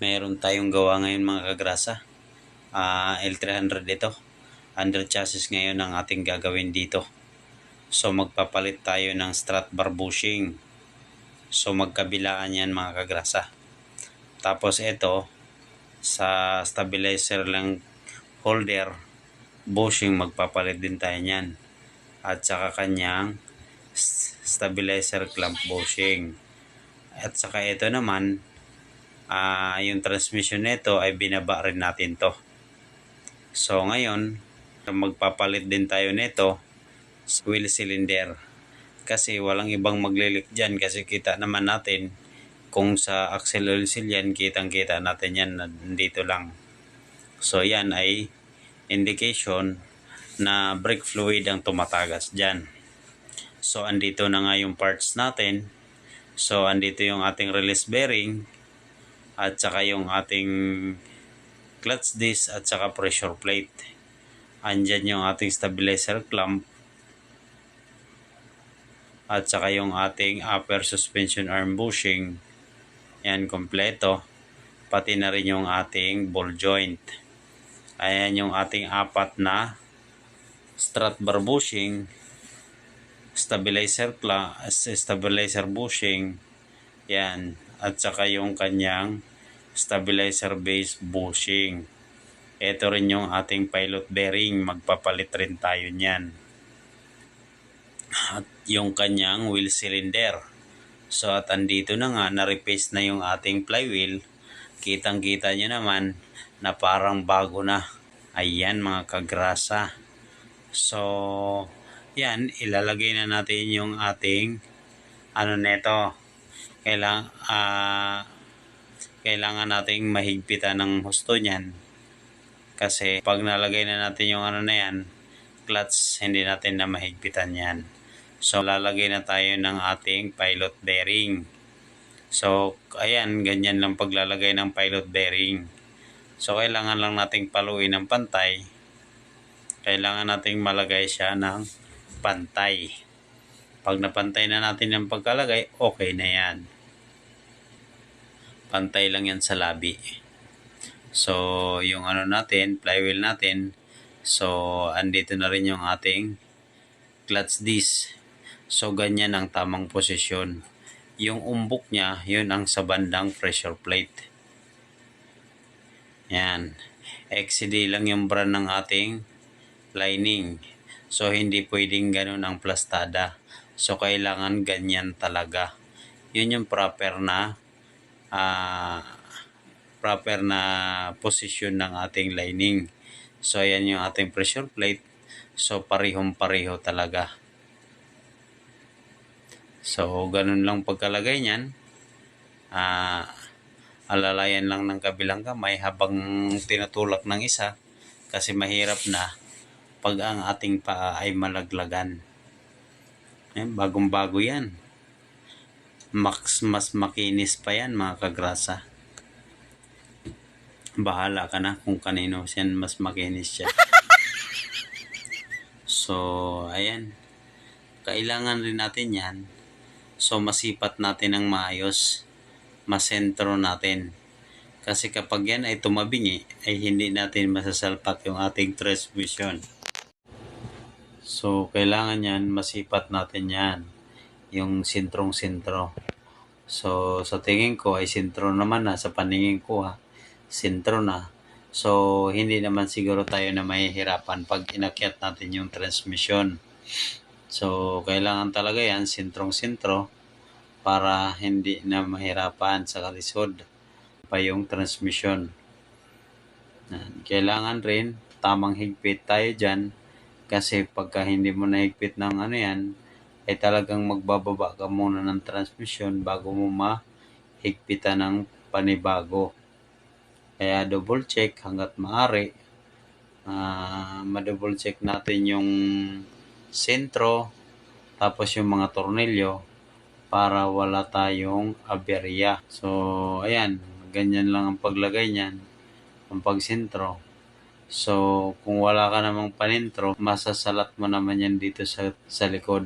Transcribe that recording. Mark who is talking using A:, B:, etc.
A: Meron tayong gawa ngayon mga kagrasa. L300 ito. Under chassis ngayon ang ating gagawin dito. So magpapalit tayo ng strut bar bushing. So magkabilaan yan mga kagrasa. Tapos ito sa stabilizer lang holder bushing, magpapalit din tayo niyan. At saka kanyang stabilizer clamp bushing. At saka ito naman, yung transmission nito ay binaba rin natin to. So ngayon, magpapalit din tayo nito sa wheel cylinder. Kasi walang ibang maglilik dyan, kasi kita naman natin kung sa axle oil seal yan, kitang-kita natin yan na dito lang. So yan ay indication na brake fluid ang tumatagas dyan. So andito na nga yung parts natin. So andito yung ating release bearing at saka yung ating clutch disc at saka pressure plate. Andyan yung ating stabilizer clamp at saka yung ating upper suspension arm bushing. Yan, kompleto. Pati na rin yung ating ball joint. Ayan yung ating apat na strut bar bushing, stabilizer bushing, yan, at saka yung kanyang stabilizer base bushing. Ito rin yung ating pilot bearing, magpapalit rin tayo niyan. At yung kanyang wheel cylinder. So at andito na nga, na-repaste na yung ating flywheel. Kitang-kita nyo naman na parang bago na. Ayan mga kagrasa. So, yan, ilalagay na natin yung ating neto. Kailangan nating mahigpitan ng husto niyan. Kasi pag nalagay na natin yung na yan, clutch, hindi natin na mahigpitan yan. So, lalagay na tayo ng ating pilot bearing. So, ayan, ganyan lang paglalagay ng pilot bearing. So, kailangan lang nating paluin ng pantay. Kailangan nating malagay siya ng pantay. Pag napantay na natin yung pagkalagay, okay na yan. Pantay lang yan sa labi. So, yung natin, flywheel natin. So, andito na rin yung ating clutch disc. So, ganyan ang tamang posisyon. Yung umbok niya, yun ang sa bandang pressure plate. Yan. XCD lang yung brand ng ating lining. So, hindi pwedeng ganun ang plastada. So, kailangan ganyan talaga. Yun yung proper na position ng ating lining. So, ayan yung ating pressure plate. So, parehong-pareho talaga. So, ganun lang pagkalagay niyan. Alalayan lang ng kabilang kamay habang tinutulak ng isa. Kasi mahirap na pag ang ating paa ay malaglagan. Bagong-bago yan. Mas makinis pa yan mga kagrasa. Bahala ka na kung kanino siyan mas makinis siya. So, ayan. Kailangan rin natin yan. So, masipat natin ng maayos. Masentro natin. Kasi kapag yan ay tumabingi, ay hindi natin masasalpak yung ating transmission. So, kailangan yan, masipat natin yan. Yung sintrong-sintro. So, sa tingin ko ay sintro naman na. Sa paningin ko sintro na. So, hindi naman siguro tayo na mahihirapan pag inakyat natin yung transmission. So, kailangan talaga yan, sintrong-sintro, para hindi na mahirapan sa kalisod pa yung transmission. Kailangan rin tamang higpit tayo dyan, kasi pagka hindi mo nahigpit ng yan, ay talagang magbababa ka muna ng transmission bago mo mahigpitan ng panibago. Kaya double check hanggat maaari. Ma-double check natin yung sentro, tapos yung mga tornilyo, para wala tayong aberya. So, ayan, ganyan lang ang paglagay niyan, ang pagsentro. So, kung wala ka namang panintro, masasalat mo naman yan dito sa likod.